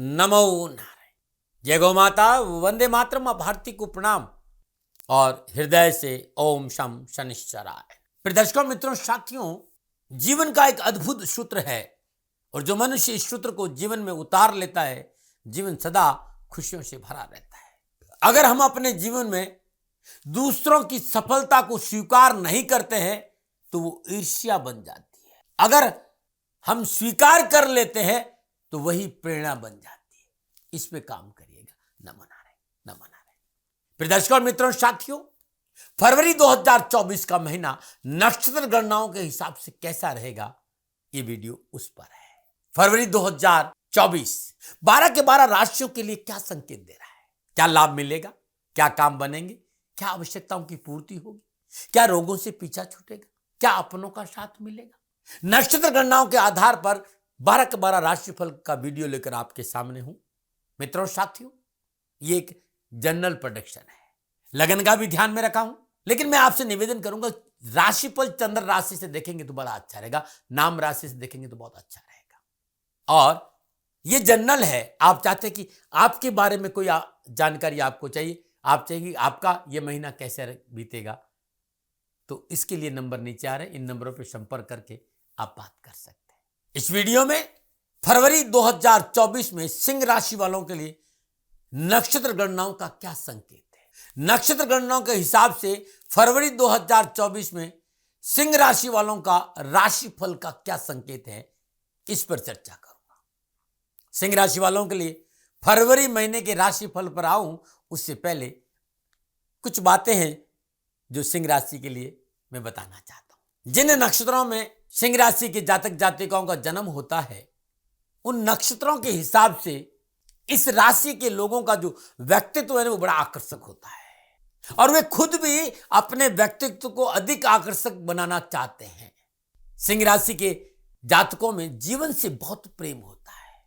नमो नारायण। जय गौ माता, वंदे मातरम, भारती को प्रणाम और हृदय से ओम शम शनिश्चराय। प्रिय दर्शकों, मित्रों, साथियों, जीवन का एक अद्भुत सूत्र है और जो मनुष्य इस सूत्र को जीवन में उतार लेता है, जीवन सदा खुशियों से भरा रहता है। अगर हम अपने जीवन में दूसरों की सफलता को स्वीकार नहीं करते हैं तो वो ईर्ष्या बन जाती है। अगर हम स्वीकार कर लेते हैं तो वही प्रेरणा बन जाती है। इस पे काम करिएगा। नमो नारायण, नमो नारायण। प्रिय दर्शकों, मित्रों, साथियों, फरवरी 2024 का महीना नक्षत्र गणनाओं के हिसाब से कैसा रहेगा, ये वीडियो उस पर है। फरवरी 2024 12 के 12 राशियों के लिए क्या संकेत दे रहा है? क्या लाभ मिलेगा? क्या काम बनेंगे? क्या आवश्यकताओं की पूर्ति होगी? क्या रोगों से पीछा छूटेगा? क्या अपनों का साथ मिलेगा? नक्षत्र गणनाओं के आधार पर 12 के 12 राशिफल का वीडियो लेकर आपके सामने हूं। मित्रों, साथियों, ये एक जनरल प्रेडिक्शन है। लगन का भी ध्यान में रखा हूं, लेकिन मैं आपसे निवेदन करूंगा, राशिफल चंद्र राशि से देखेंगे तो बड़ा अच्छा रहेगा, नाम राशि से देखेंगे तो बहुत अच्छा रहेगा। और ये जनरल है। आप चाहते हैं कि आपके बारे में कोई जानकारी आपको चाहिए, आप चाहिए आपका ये महीना कैसे बीतेगा, तो इसके लिए नंबर नीचे आ रहे हैं, इन नंबरों पर संपर्क करके आप बात कर सकते हैं। इस वीडियो में फरवरी 2024 में सिंह राशि वालों के लिए नक्षत्र गणनाओं का क्या संकेत है। नक्षत्र गणनाओं के हिसाब से फरवरी 2024 में सिंह राशि वालों का राशिफल का क्या संकेत है, इस पर चर्चा करूंगा। सिंह राशि वालों के लिए फरवरी महीने के राशिफल पर आऊं उससे पहले कुछ बातें हैं जो सिंह राशि के लिए मैं बताना चाहता हूं। जिन नक्षत्रों में सिंह राशि के जातक जातिकाओं का जन्म होता है, उन नक्षत्रों के हिसाब से इस राशि के लोगों का जो व्यक्तित्व है वो बड़ा आकर्षक होता है और वे खुद भी अपने व्यक्तित्व को अधिक आकर्षक बनाना चाहते हैं। सिंह राशि के जातकों में जीवन से बहुत प्रेम होता है।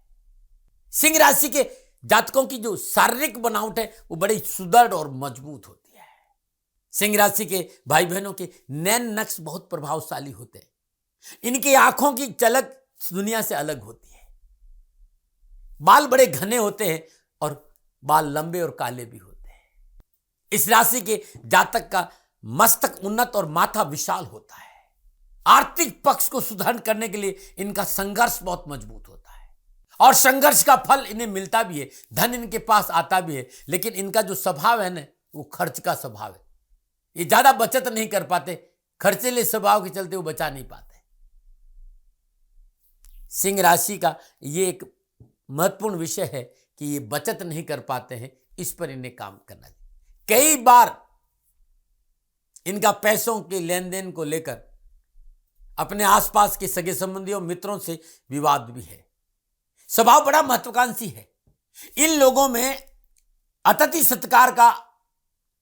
सिंह राशि के जातकों की जो शारीरिक बनावट है वो बड़ी सुदृढ़ और मजबूत होती है। सिंह राशि के भाई बहनों के नैन नक्श बहुत प्रभावशाली होते हैं। इनकी आंखों की झलक दुनिया से अलग होती है। बाल बड़े घने होते हैं और बाल लंबे और काले भी होते हैं। इस राशि के जातक का मस्तक उन्नत और माथा विशाल होता है। आर्थिक पक्ष को सुदृढ़ करने के लिए इनका संघर्ष बहुत मजबूत होता है और संघर्ष का फल इन्हें मिलता भी है। धन इनके पास आता भी है, लेकिन इनका जो स्वभाव है ना, वो खर्च का स्वभाव है। ये ज्यादा बचत नहीं कर पाते, खर्चीले स्वभाव के चलते वो बचा नहीं पाते। सिंह राशि का ये एक महत्वपूर्ण विषय है कि ये बचत नहीं कर पाते हैं, इस पर इन्हें काम करना चाहिए। कई बार इनका पैसों के लेन देन को लेकर अपने आसपास के सगे संबंधियों मित्रों से विवाद भी है। स्वभाव बड़ा महत्वाकांक्षी है। इन लोगों में अतिथि सत्कार का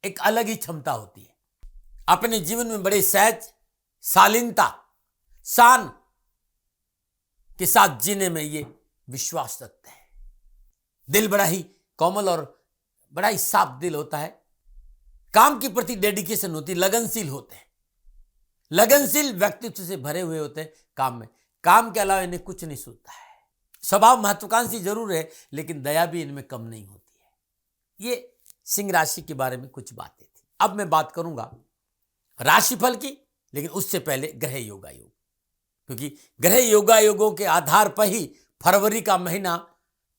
एक अलग ही क्षमता होती है। अपने जीवन में बड़े सहज, शालीनता, शान के साथ जीने में ये विश्वास रखते हैं। दिल बड़ा ही कोमल और बड़ा ही साफ दिल होता है। काम के प्रति डेडिकेशन होती है, लगनशील होते हैं। लगनशील व्यक्तित्व से भरे हुए होते हैं काम में। काम के अलावा इन्हें कुछ नहीं सूझता है। स्वभाव महत्वाकांक्षी जरूर है, लेकिन दया भी इनमें कम नहीं होती है। ये सिंह राशि के बारे में कुछ बातें थी। अब मैं बात करूंगा राशिफल की, लेकिन उससे पहले ग्रह योगायोग, क्योंकि ग्रह योगायोगों के आधार पर ही फरवरी का महीना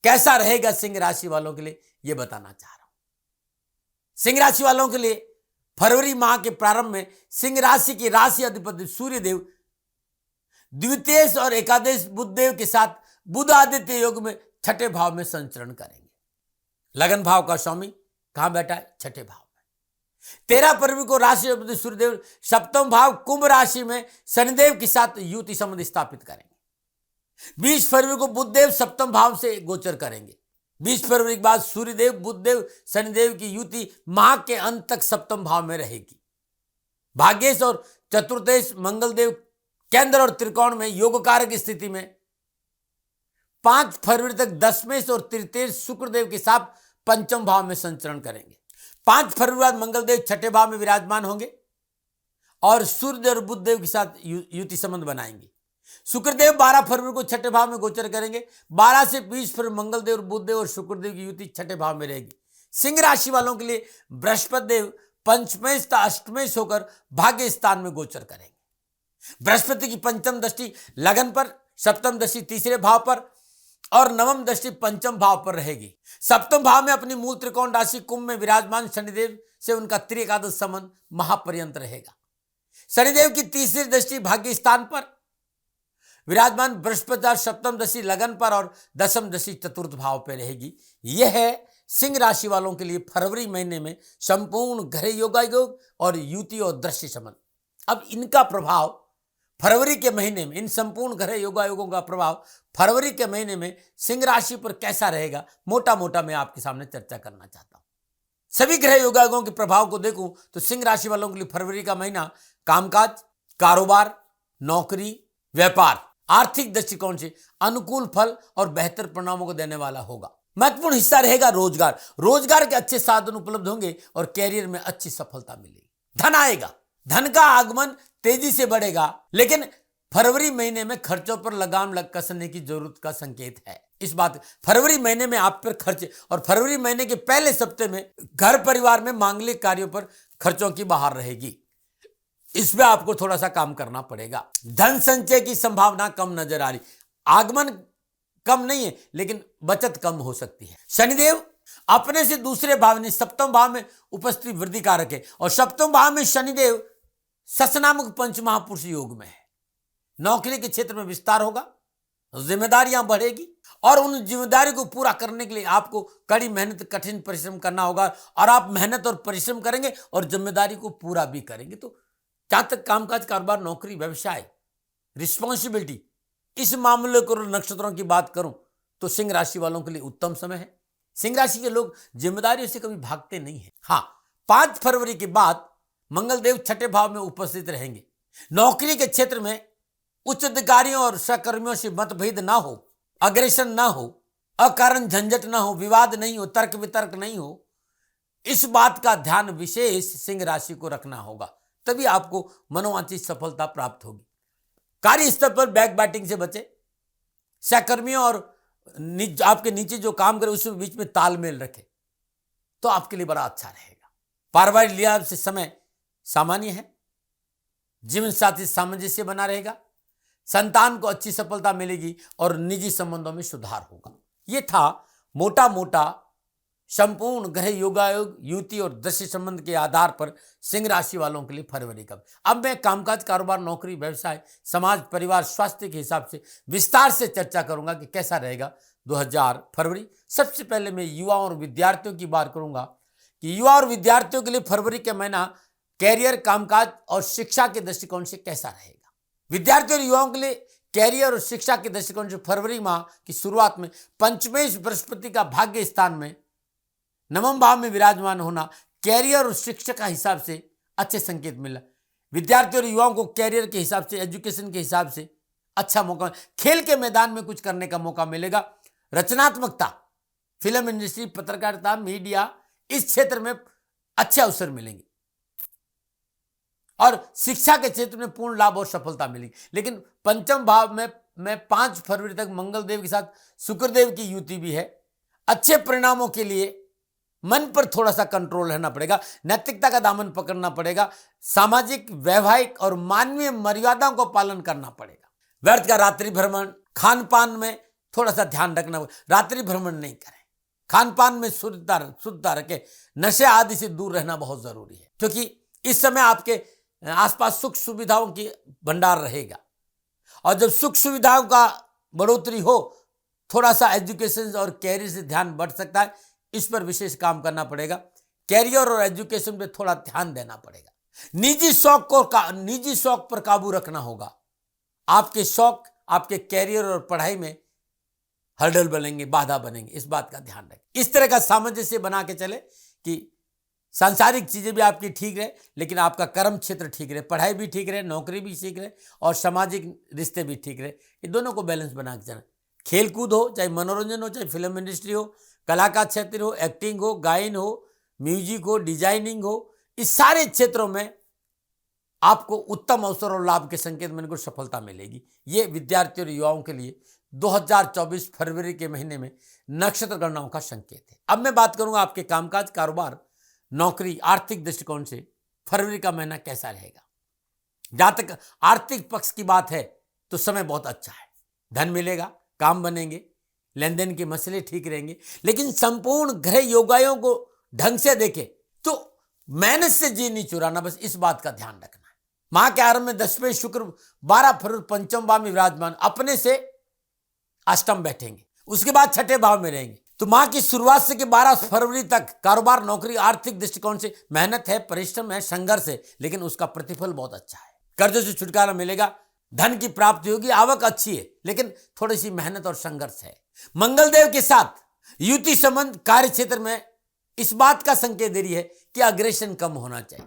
कैसा रहेगा सिंह राशि वालों के लिए, यह बताना चाह रहा हूं। सिंह राशि वालों के लिए फरवरी माह के प्रारंभ में सिंह राशि की राशि अधिपति सूर्यदेव द्वितीय और एकादश बुधदेव के साथ बुध आदित्य योग में छठे भाव में संचरण करेंगे। लगन भाव का स्वामी कहां बैठा है? छठे भाव में। 13 फरवरी को राशि अधिपति सूर्यदेव सप्तम भाव कुंभ राशि में शनिदेव के साथ युति संबंध स्थापित करेंगे। 20 फरवरी को बुधदेव सप्तम भाव से गोचर करेंगे। 20 फरवरी के बाद सूर्यदेव बुधदेव शनिदेव की युति माह के अंत तक सप्तम भाव में रहेगी। भाग्येश और चतुर्देश मंगलदेव केंद्र और त्रिकोण में योग कारक स्थिति में 5 फरवरी तक दशमेश और तृतीय शुक्रदेव के साथ पंचम भाव में संचरण करेंगे। 5 फरवरी बाद मंगलदेव छठे भाव में विराजमान होंगे और सूर्य और बुधदेव के साथ युति संबंध बनाएंगे। शुक्रदेव 12 फरवरी को छठे भाव में गोचर करेंगे। 12 से 20 फरवरी मंगलदेव और बुधदेव और शुक्रदेव की युति छठे भाव में रहेगी। सिंह राशि वालों के लिए बृहस्पति देव पंचमेश तथा अष्टमेश होकर भाग्य स्थान में गोचर करेंगे। बृहस्पति की पंचम दृष्टि लगन पर, सप्तम दृष्टि तीसरे भाव पर और नवम दृष्टि पंचम भाव पर रहेगी। सप्तम भाव में अपनी मूल त्रिकोण राशि कुंभ में विराजमान शनिदेव से उनका त्रिएकादश संबंध महापर्यंत रहेगा। शनिदेव की तीसरी दृष्टि भाग्य स्थान पर विराजमान बृहस्पति और सप्तम दृष्टि लगन पर और दसम दृष्टि चतुर्थ भाव पर रहेगी। यह है सिंह राशि वालों के लिए फरवरी महीने में संपूर्ण ग्रह योगायोग और युति और दृश्य संबंध। अब इनका प्रभाव फरवरी के महीने में, इन संपूर्ण ग्रह योगायोगों का प्रभाव फरवरी के महीने में सिंह राशि पर कैसा रहेगा, मोटा मोटा मैं आपके सामने चर्चा करना चाहता हूं। सभी ग्रह योगायोगों के प्रभाव को देखूं तो सिंह राशि वालों के लिए फरवरी का महीना कामकाज, कारोबार, नौकरी, व्यापार, आर्थिक दृष्टिकोण से अनुकूल फल और बेहतर परिणामों को देने वाला होगा। महत्वपूर्ण हिस्सा रहेगा रोजगार। रोजगार के अच्छे साधन उपलब्ध होंगे और कैरियर में अच्छी सफलता मिलेगी। धन आएगा, धन का आगमन तेजी से बढ़ेगा, लेकिन फरवरी महीने में खर्चों पर लगाम कसने की जरूरत का संकेत है। इस बात फरवरी महीने में आप पर खर्चे और फरवरी महीने के पहले सप्ताह में घर परिवार में मांगलिक कार्यों पर खर्चों की बहार रहेगी। इसमें आपको थोड़ा सा काम करना पड़ेगा। धन संचय की संभावना कम नजर आ रही। आगमन कम नहीं है, लेकिन बचत कम हो सकती है। शनिदेव अपने से दूसरे भाव में सप्तम भाव में उपस्थिति वृद्धि कारक है और सप्तम भाव में शनिदेव ससनामक पंचमहापुरुष योग में है। नौकरी के क्षेत्र में विस्तार होगा, जिम्मेदारियां बढ़ेगी और उन जिम्मेदारी को पूरा करने के लिए आपको कड़ी मेहनत, कठिन परिश्रम करना होगा और आप मेहनत और परिश्रम करेंगे और जिम्मेदारी को पूरा भी करेंगे। तो जहां तक कामकाज, कारोबार, नौकरी, व्यवसाय, रिस्पॉन्सिबिलिटी, इस मामले को नक्षत्रों की बात करूं तो सिंह राशि वालों के लिए उत्तम समय है। सिंह राशि के लोग जिम्मेदारियों से कभी भागते नहीं है। हाँ, 5 फरवरी के बाद मंगलदेव छठे भाव में उपस्थित रहेंगे। नौकरी के क्षेत्र में उच्च अधिकारियों और सहकर्मियों से मतभेद ना हो, अग्रेशन ना हो, अकारण झंझट ना हो, विवाद नहीं हो, तर्क वितर्क नहीं हो, इस बात का ध्यान विशेष सिंह राशि को रखना होगा, तभी आपको मनोवांछित सफलता प्राप्त होगी। कार्य स्तर पर बैक बैटिंग से बचे। सहकर्मियों और आपके नीचे जो काम करे उसके बीच में तालमेल रखे तो आपके लिए बड़ा अच्छा रहेगा। पारिवारिक लिहाज से समय सामान्य है। जीवन साथी सामंजस्य बना रहेगा। संतान को अच्छी सफलता मिलेगी और निजी संबंधों में सुधार होगा। यह था मोटा मोटा संपूर्ण ग्रह योगायोग, युति और दृश्य संबंध के आधार पर सिंह राशि वालों के लिए फरवरी का। अब मैं कामकाज, कारोबार, नौकरी, व्यवसाय, समाज, परिवार, स्वास्थ्य के हिसाब से विस्तार से चर्चा करूंगा कि कैसा रहेगा 2000 फरवरी। सबसे पहले मैं युवाओं और विद्यार्थियों की बात करूंगा कि युवा और विद्यार्थियों के लिए फरवरी का महीना कैरियर, कामकाज और शिक्षा के दृष्टिकोण से कैसा रहेगा। विद्यार्थियों और युवाओं के लिए कैरियर और शिक्षा के दृष्टिकोण से फरवरी माह की शुरुआत में पंचमेश बृहस्पति का भाग्य स्थान में नवम भाव में विराजमान होना कैरियर और शिक्षा का हिसाब से अच्छे संकेत मिला। विद्यार्थियों और युवाओं को कैरियर के हिसाब से, एजुकेशन के हिसाब से अच्छा मौका, खेल के मैदान में कुछ करने का मौका मिलेगा। रचनात्मकता, फिल्म इंडस्ट्री, पत्रकारिता, मीडिया, इस क्षेत्र में अच्छे अवसर मिलेंगे और शिक्षा के क्षेत्र में पूर्ण लाभ और सफलता मिलेगी। लेकिन पंचम भाव में 5 फरवरी तक मंगलदेव के साथ शुक्रदेव की युति भी है। अच्छे परिणामों के लिए मन पर थोड़ा सा कंट्रोल रहना पड़ेगा, नैतिकता का दामन पकड़ना पड़ेगा, सामाजिक, वैवाहिक और मानवीय मर्यादाओं को पालन करना पड़ेगा। व्यर्थ का रात्रि भ्रमण, खान पान में थोड़ा सा ध्यान रखना। रात्रि भ्रमण नहीं करें, खान पान में शुद्धता रखें, नशे आदि से दूर रहना बहुत जरूरी है, क्योंकि इस समय आपके आसपास सुख सुविधाओं की भंडार रहेगा और जब सुख सुविधाओं का बढ़ोतरी हो, थोड़ा सा एजुकेशन और कैरियर से ध्यान बढ़ सकता है। इस पर विशेष काम करना पड़ेगा। कैरियर और एजुकेशन पे थोड़ा ध्यान देना पड़ेगा। निजी शौक पर काबू रखना होगा। आपके शौक आपके कैरियर और पढ़ाई में हर्डल बनेंगे, बाधा बनेंगे, इस बात का ध्यान रखें। इस तरह का सामंजस्य बना के चले कि सांसारिक चीजें भी आपकी ठीक रहे, लेकिन आपका कर्म क्षेत्र ठीक रहे, पढ़ाई भी ठीक रहे, नौकरी भी ठीक रहे और सामाजिक रिश्ते भी ठीक रहे। ये दोनों को बैलेंस बना के चलना। खेल कूद हो, चाहे मनोरंजन हो, चाहे फिल्म इंडस्ट्री हो, कला का क्षेत्र हो, एक्टिंग हो, गायन हो, म्यूजिक हो, डिजाइनिंग हो, इस सारे क्षेत्रों में आपको उत्तम अवसर और लाभ के संकेत मिलने को सफलता मिलेगी। ये विद्यार्थियों और युवाओं के लिए 2024 फरवरी के महीने में नक्षत्र गणनाओं का संकेत है। अब मैं बात करूंगा आपके कामकाज, कारोबार, नौकरी, आर्थिक दृष्टिकोण से फरवरी का महीना कैसा रहेगा। जहां तक आर्थिक पक्ष की बात है तो समय बहुत अच्छा है, धन मिलेगा, काम बनेंगे, लेन देन के मसले ठीक रहेंगे। लेकिन संपूर्ण ग्रह योगायों को ढंग से देखें तो मेहनत से जी नहीं चुराना, बस इस बात का ध्यान रखना है। माह के आरंभ में 10वें शुक्र 12 फरवरी पंचम भाव में विराजमान अपने से अष्टम बैठेंगे, उसके बाद छठे भाव में रहेंगे। तो माह की शुरुआत से कि 12 फरवरी तक कारोबार, नौकरी, आर्थिक दृष्टिकोण से मेहनत है, परिश्रम है, संघर्ष है, लेकिन उसका प्रतिफल बहुत अच्छा है। कर्जों से छुटकारा मिलेगा, धन की प्राप्ति होगी, आवक अच्छी है, लेकिन थोड़ी सी मेहनत और संघर्ष है। मंगलदेव के साथ युति संबंध कार्य क्षेत्र में इस बात का संकेत दे रही है कि अग्रेशन कम होना चाहिए,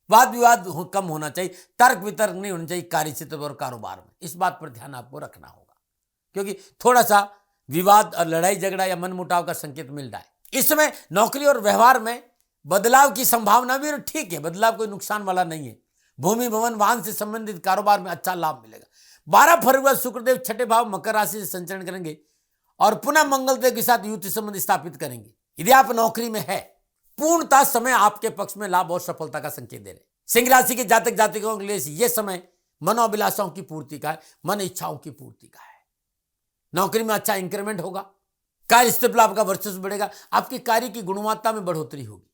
वाद विवाद कम होना चाहिए, तर्क वितर्क नहीं होना चाहिए कार्य क्षेत्र और कारोबार में। इस बात पर ध्यान आपको रखना होगा, क्योंकि थोड़ा सा विवाद और लड़ाई झगड़ा या मनमुटाव का संकेत मिल रहा है। इस समय नौकरी और व्यवहार में बदलाव की संभावना भी ठीक है, बदलाव कोई नुकसान वाला नहीं है। भूमि, भवन, वाहन से संबंधित कारोबार में अच्छा लाभ मिलेगा। 12 फरवरी शुक्रदेव छठे भाव मकर राशि से संचरण करेंगे और पुनः मंगलदेव के साथ युति संबंध स्थापित करेंगे। यदि आप नौकरी में है, पूर्णतः समय आपके पक्ष में लाभ और सफलता का संकेत दे रहे। सिंह राशि के जातक जातिकों के लिए यह समय मनोभिलाषाओं की पूर्ति का है, मन इच्छाओं की पूर्ति का है। नौकरी में अच्छा इंक्रीमेंट होगा, कार्यस्थल पर आपका वर्चस्व बढ़ेगा, आपकी कार्य की गुणवत्ता में बढ़ोतरी होगी।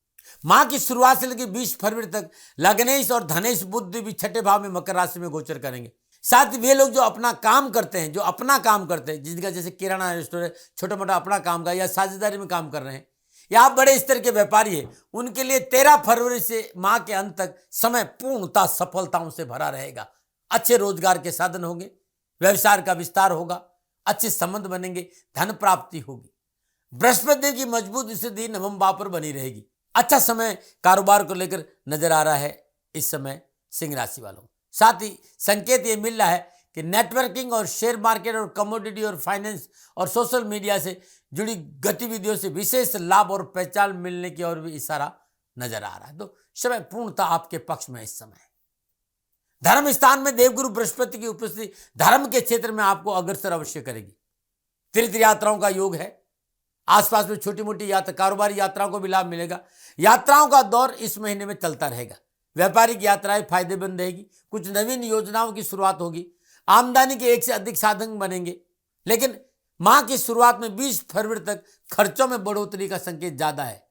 माह की शुरुआत से लेकर 20 फरवरी तक लग्नेश और धनेश बुध भी छठे भाव में मकर राशि में गोचर करेंगे। साथ ही वे लोग जो अपना काम करते हैं, जिनका जैसे किराना रेस्टोरेंट, छोटा मोटा अपना काम का या साझेदारी में काम कर रहे हैं, या आप बड़े स्तर के व्यापारी हैं, उनके लिए 13 फरवरी से माह के अंत तक समय पूर्णतः सफलताओं से भरा रहेगा। अच्छे रोजगार के साधन होंगे, व्यवसाय का विस्तार होगा, अच्छे संबंध बनेंगे, धन प्राप्ति होगी। बृहस्पति देव की मजबूत स्थिति नवम भाव पर बनी रहेगी। अच्छा समय कारोबार को लेकर नजर आ रहा है इस समय सिंह राशि वालों। साथ ही संकेत ये मिल रहा है कि नेटवर्किंग और शेयर मार्केट और कमोडिटी और फाइनेंस और सोशल मीडिया से जुड़ी गतिविधियों से विशेष लाभ और पहचान मिलने की ओर भी इशारा नजर आ रहा है। तो समय पूर्णतः आपके पक्ष में इस समय। धर्म स्थान में देवगुरु बृहस्पति की उपस्थिति धर्म के क्षेत्र में आपको अग्रसर अवश्य करेगी। तीर्थ यात्राओं का योग है, आसपास में छोटी मोटी यात्रा, कारोबारी यात्राओं को भी लाभ मिलेगा। यात्राओं का दौर इस महीने में चलता रहेगा। व्यापारिक यात्राएं फायदेमंद रहेगी, कुछ नवीन योजनाओं की शुरुआत होगी, आमदनी के एक से अधिक साधन बनेंगे। लेकिन माह की शुरुआत में 20 फरवरी तक खर्चों में बढ़ोतरी का संकेत ज्यादा है।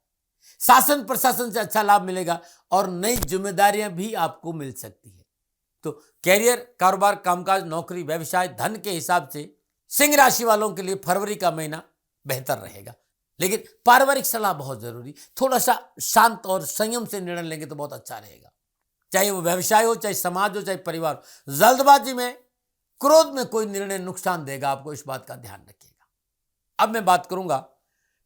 शासन प्रशासन से अच्छा लाभ मिलेगा और नई जिम्मेदारियां भी आपको मिल सकती है। तो कैरियर, कारोबार, कामकाज, नौकरी, व्यवसाय, धन के हिसाब से सिंह राशि वालों के लिए फरवरी का महीना बेहतर रहेगा। लेकिन पारिवारिक सलाह बहुत जरूरी, थोड़ा सा शांत और संयम से निर्णय लेंगे तो बहुत अच्छा रहेगा। चाहे वो व्यवसाय हो, चाहे समाज हो, चाहे परिवार हो। जल्दबाजी में, क्रोध में कोई निर्णय नुकसान देगा आपको, इस बात का ध्यान रखिएगा। अब मैं बात करूंगा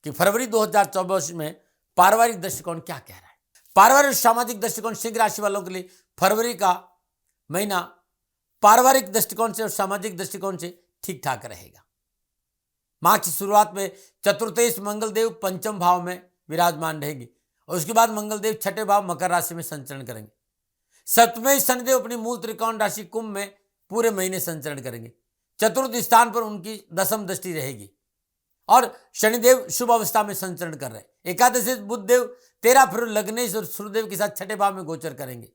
कि फरवरी 2024 में पारिवारिक दृष्टिकोण क्या कह रहा है। पारिवारिक सामाजिक दृष्टिकोण सिंह राशि वालों के लिए फरवरी का महीना पारिवारिक दृष्टिकोण से और सामाजिक दृष्टिकोण से ठीक ठाक रहेगा। माह की शुरुआत में चतुर्थेश मंगलदेव पंचम भाव में विराजमान रहेंगे और उसके बाद मंगलदेव छठे भाव मकर राशि में संचरण करेंगे। सप्तमें शनिदेव अपनी मूल त्रिकोण राशि कुंभ में पूरे महीने संचरण करेंगे। चतुर्थ स्थान पर उनकी दशम दृष्टि रहेगी और शनिदेव शुभ अवस्था में संचरण कर रहे हैं। एकादशी बुधदेव 13 फरवरी लग्नेश और सूर्यदेव के साथ छठे भाव में गोचर करेंगे।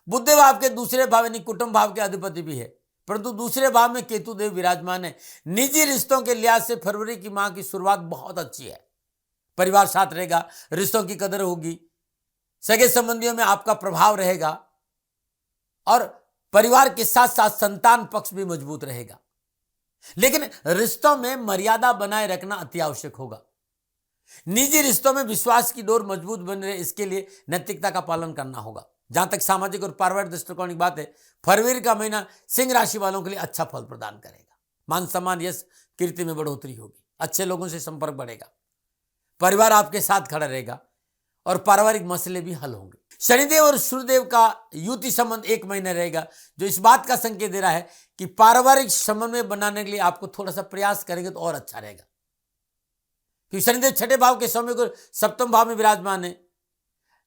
बुधदेव आपके दूसरे भाव यानी कुटुंब भाव के अधिपति भी है, परंतु दूसरे भाव में केतु देव विराजमान है। निजी रिश्तों के लिहाज से फरवरी की माह की शुरुआत बहुत अच्छी है। परिवार साथ रहेगा, रिश्तों की कदर होगी, सगे संबंधियों में आपका प्रभाव रहेगा और परिवार के साथ साथ संतान पक्ष भी मजबूत रहेगा। लेकिन रिश्तों में मर्यादा बनाए रखना अति आवश्यक होगा। निजी रिश्तों में विश्वास की डोर मजबूत बन रहे, इसके लिए नैतिकता का पालन करना होगा। जहां तक सामाजिक और पारिवारिक दृष्टिकोण की बात है, फरवरी का महीना सिंह राशि वालों के लिए अच्छा फल प्रदान करेगा। मान सम्मान, यश, कीर्ति में बढ़ोतरी होगी, अच्छे लोगों से संपर्क बढ़ेगा, परिवार आपके साथ खड़ा रहेगा और पारिवारिक मसले भी हल होंगे। शनिदेव और सूर्यदेव का युति संबंध एक महीने रहेगा, जो इस बात का संकेत दे रहा है कि पारिवारिक समन्वय बनाने के लिए आपको थोड़ा सा प्रयास करेंगे तो और अच्छा रहेगा। क्योंकि शनिदेव छठे भाव के समय को सप्तम भाव में विराजमान है।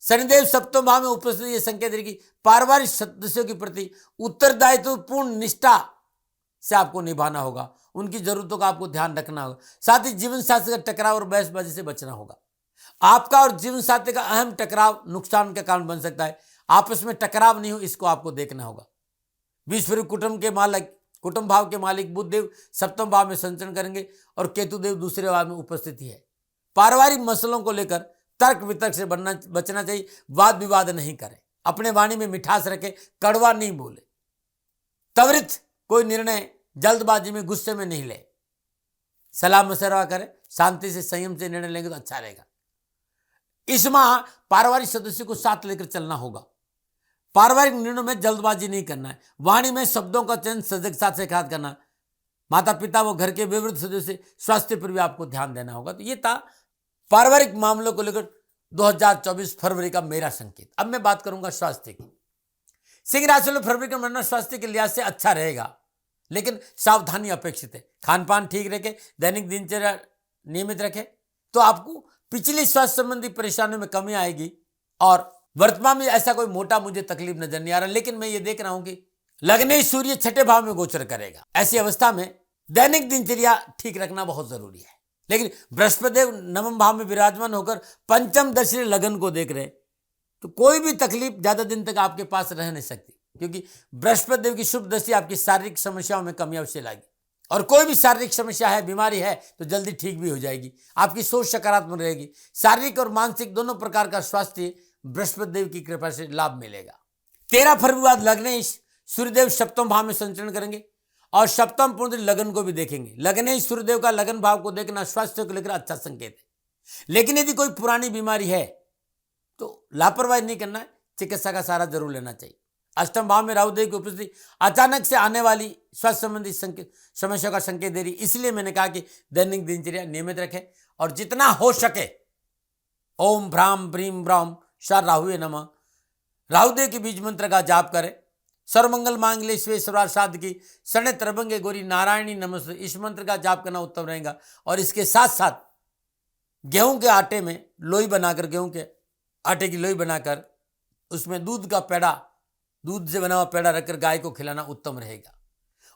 शनिदेव सप्तम भाव में उपस्थित ये संकेत है कि पारिवारिक सदस्यों के प्रति उत्तरदायित्व पूर्ण निष्ठा से आपको निभाना होगा, उनकी जरूरतों का आपको ध्यान रखना होगा। साथ ही जीवन साथी का टकराव और बहसबाजी से बचना होगा। आपका और जीवन साथी का अहम टकराव नुकसान का कारण बन सकता है। आपस में टकराव नहीं हो, इसको आपको देखना होगा। विश्व कुटुंब भाव के मालिक बुध देव सप्तम भाव में संचरण करेंगे और केतु देव दूसरे भाव में उपस्थिति है। पारिवारिक मसलों को लेकर तर्क वितर्क से बचना चाहिए। वाद विवाद नहीं करें, अपने वाणी में मिठास रखें, कड़वा नहीं बोले। त्वरित कोई निर्णय जल्दबाजी में गुस्से में नहीं ले, सलाह मशवरा करें, शांति से संयम से निर्णय लेंगे तो अच्छा रहेगा। इस माह पारिवारिक सदस्यों को साथ लेकर चलना होगा। पारिवारिक निर्णयों में जल्दबाजी नहीं करना है। वाणी में शब्दों का चयन सजगता से खाद करना। माता पिता व घर के विवृद्ध सदस्य स्वास्थ्य पर भी आपको ध्यान देना होगा। तो ये था पारिवारिक मामलों को लेकर 2024 फरवरी का मेरा संकेत। अब मैं बात करूंगा स्वास्थ्य की। सिंह राशि वालों, फरवरी का महीना स्वास्थ्य के लिहाज से अच्छा रहेगा, लेकिन सावधानी अपेक्षित है। खान पान ठीक रखें, दैनिक दिनचर्या नियमित रखें तो आपको पिछली स्वास्थ्य संबंधी परेशानियों में कमी आएगी। और वर्तमान में ऐसा कोई मोटा मुझे तकलीफ नजर नहीं आ रहा, लेकिन मैं ये देख रहा हूं कि लग्नेश सूर्य छठे भाव में गोचर करेगा। ऐसी अवस्था में दैनिक दिनचर्या ठीक रखना बहुत जरूरी है। लेकिन बृहस्पति देव नवम भाव में विराजमान होकर पंचम दशा लगन को देख रहे, तो कोई भी तकलीफ ज्यादा दिन तक आपके पास रह नहीं सकती, क्योंकि बृहस्पति देव की शुभ दशा आपकी शारीरिक समस्याओं में कमी अवश्य लाएगी। और कोई भी शारीरिक समस्या है, बीमारी है, तो जल्दी ठीक भी हो जाएगी। आपकी सोच सकारात्मक रहेगी। शारीरिक और मानसिक दोनों प्रकार का स्वास्थ्य बृहस्पति देव की कृपा से लाभ मिलेगा। 13 फरवरी बाद लग्नेश सूर्यदेव सप्तम भाव में संचरण करेंगे और सप्तम पूर्ण लगन को भी देखेंगे। लगनेश सूर्यदेव का लगन भाव को देखना स्वास्थ्य को लेकर अच्छा संकेत है। लेकिन यदि कोई पुरानी बीमारी है तो लापरवाही नहीं करना है, चिकित्सा का सहारा जरूर लेना चाहिए। अष्टम भाव में राहु देव की उपस्थिति अचानक से आने वाली स्वास्थ्य संबंधी समस्या का संकेत दे रही। इसलिए मैंने कहा कि दैनिक दिनचर्या नियमित रखें और जितना हो सके ओम भ्राम ब्रीम ब्राम श राहुए नमः राहुदेव के बीज मंत्र का जाप करें। सर्वमंगल मांगल्ये शिवे सर्वार्थ साधिके शरण्ये त्र्यंबके गौरी नारायणी नमस्ते, इस मंत्र का जाप करना उत्तम रहेगा। और इसके साथ साथ गेहूं के आटे में लोई बनाकर, गेहूं के आटे की लोई बनाकर उसमें दूध का पेड़ा, दूध से बना हुआ पेड़ा रखकर गाय को खिलाना उत्तम रहेगा।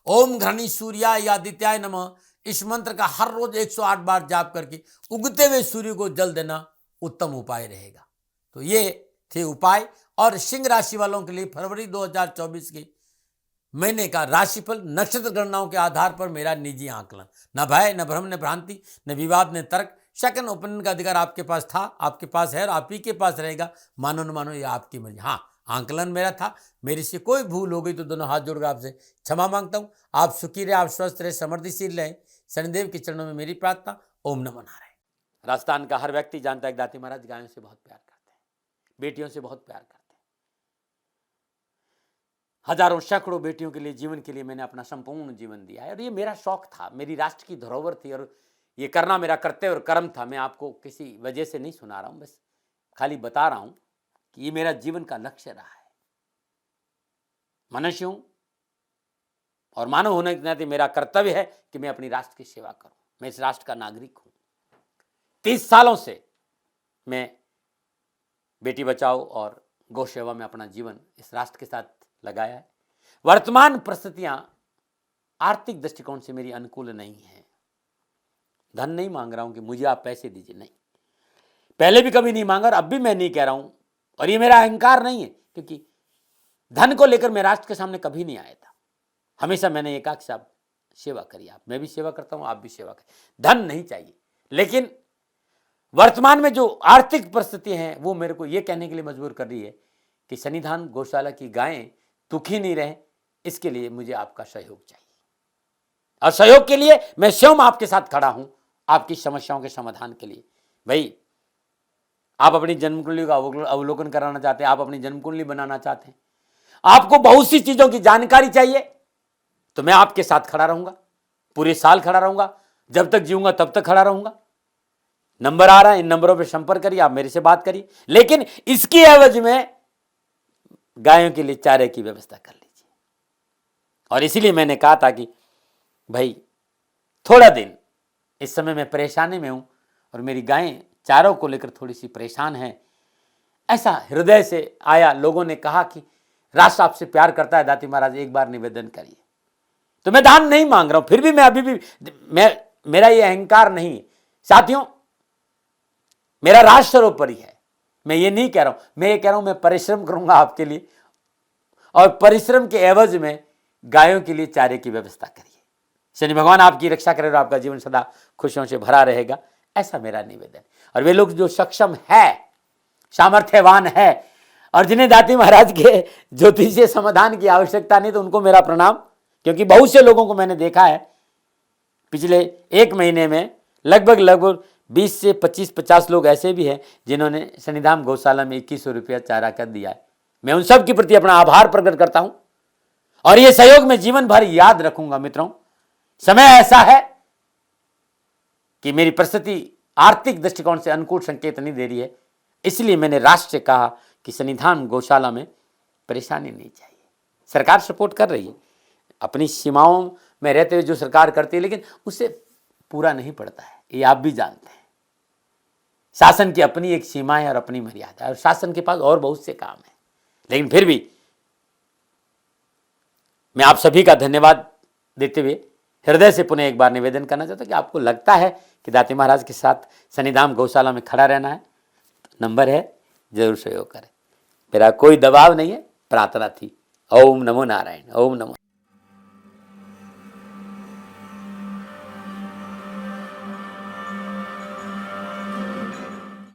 ओम घृणी सूर्याय आदित्याय नमः, इस मंत्र का हर रोज 108 बार जाप करके उगते हुए सूर्य को जल देना उत्तम उपाय रहेगा। तो ये थे उपाय। और सिंह राशि वालों के लिए फरवरी 2024 के महीने का राशिफल नक्षत्र गणनाओं के आधार पर मेरा निजी आकलन। न भय, न भ्रम, न भ्रांति, न विवाद, न तर्क। सेकंड ओपिनियन का अधिकार आपके पास था, आपके पास है और आप ही के पास रहेगा। मानो न मानो ये आपकी मर्जी। हाँ, आकलन मेरा था, मेरे से कोई भूल हो गई तो दोनों हाथ जोड़कर आपसे क्षमा मांगता हूँ। आप सुखी रहे, आप स्वस्थ रहे, समृद्धिशील रहे, शनिदेव के चरणों में मेरी प्रार्थना। ओम नमो नारायण। राजस्थान का हर व्यक्ति जानता है कि दाती महाराज गायों से बहुत प्यार करते हैं, बेटियों से बहुत प्यार करते हैं। हजारों सैकड़ों बेटियों के लिए, जीवन के लिए मैंने अपना संपूर्ण जीवन दिया है और ये मेरा शौक था, मेरी राष्ट्र की धरोहर थी और ये करना मेरा कर्तव्य और कर्म था। मैं आपको किसी वजह से नहीं सुना रहा हूं, बस खाली बता रहा हूं कि ये मेरा जीवन का लक्ष्य रहा है। मनुष्य हूं और मानव होने के नाते मेरा कर्तव्य है कि मैं अपनी राष्ट्र की सेवा करूं। मैं इस राष्ट्र का नागरिक हूं। 30 सालों से मैं बेटी बचाओ और गौ सेवा में अपना जीवन इस राष्ट्र के साथ लगाया है। वर्तमान परिस्थितियां आर्थिक दृष्टिकोण से मेरी अनुकूल नहीं है। धन नहीं मांग रहा हूं कि मुझे आप पैसे दीजिए, नहीं, पहले भी कभी नहीं मांगा और अब भी मैं नहीं कह रहा हूं। और ये मेरा अहंकार नहीं है, क्योंकि धन को लेकर मैं राष्ट्र के सामने कभी नहीं आया था। हमेशा मैंने ये कहा कि साहब सेवा करिए, आप, मैं भी सेवा करता हूं, आप भी सेवा करें। धन नहीं चाहिए, लेकिन वर्तमान में जो आर्थिक परिस्थिति है वो मेरे को ये कहने के लिए मजबूर कर रही है कि शनिधान गौशाला की गायें दुखी नहीं रहे, इसके लिए मुझे आपका सहयोग चाहिए। और सहयोग के लिए मैं स्वयं आपके साथ खड़ा हूं, आपकी समस्याओं के समाधान के लिए। भाई, आप अपनी जन्म कुंडली का अवलोकन कराना चाहते हैं, आप अपनी जन्म कुंडली बनाना चाहते हैं, आपको बहुत सी चीजों की जानकारी चाहिए, तो मैं आपके साथ खड़ा रहूंगा, पूरे साल खड़ा रहूंगा, जब तक जीऊंगा तब तक खड़ा रहूंगा। नंबर आ रहा है, इन नंबरों पर संपर्क करिए, आप मेरे से बात करिए, लेकिन इसकी एवज में गायों के लिए चारे की व्यवस्था कर लीजिए। और इसीलिए मैंने कहा था कि भाई थोड़ा दिन, इस समय मैं परेशानी में हूं और मेरी गायें चारों को लेकर थोड़ी सी परेशान हैं। ऐसा हृदय से आया। लोगों ने कहा कि राष्ट्र आपसे प्यार करता है दाती महाराज, एक बार निवेदन करिए। तो मैं दान नहीं मांग रहा हूं, फिर भी मैं अभी भी मेरा ये अहंकार नहीं है साथियों, मेरा राष्ट्र सर्वोपरि है। मैं ये नहीं कह रहा हूं, मैं ये कह रहा हूं मैं परिश्रम करूंगा आपके लिए, और परिश्रम के एवज में गायों के लिए चारे की व्यवस्था करिए। शनि भगवान आपकी रक्षा करे और आपका जीवन सदा खुशियों से भरा रहेगा, ऐसा मेरा निवेदन। और वे लोग जो सक्षम है, सामर्थ्यवान है, और जिन्हें दाती महाराज के ज्योतिषीय समाधान की आवश्यकता नहीं, तो उनको मेरा प्रणाम। क्योंकि बहुत से लोगों को मैंने देखा है पिछले एक महीने में, लगभग 20 से 25-50 लोग ऐसे भी हैं जिन्होंने शनिधाम गौशाला में 2100 रुपया चारा कर दिया है। मैं उन सब के प्रति अपना आभार प्रकट करता हूं, और यह सहयोग मैं जीवन भर याद रखूंगा। मित्रों, समय ऐसा है कि मेरी परिस्थिति आर्थिक दृष्टिकोण से अनुकूल संकेत नहीं दे रही है, इसलिए मैंने राष्ट्र से कहा कि शनिधाम गौशाला में परेशानी नहीं चाहिए। सरकार सपोर्ट कर रही है, अपनी सीमाओं में रहते हुए जो सरकार करती है, लेकिन उससे पूरा नहीं पड़ता है, ये आप भी जानते हैं। शासन की अपनी एक सीमा है और अपनी मर्यादा है, और शासन के पास और बहुत से काम है। लेकिन फिर भी मैं आप सभी का धन्यवाद देते हुए हृदय से पुनः एक बार निवेदन करना चाहता हूं कि आपको लगता है कि दाती महाराज के साथ शनिधाम गौशाला में खड़ा रहना है, नंबर है, जरूर सहयोग करें। मेरा कोई दबाव नहीं है, प्रार्थना थी। ओम नमो नारायण, ओम नमो।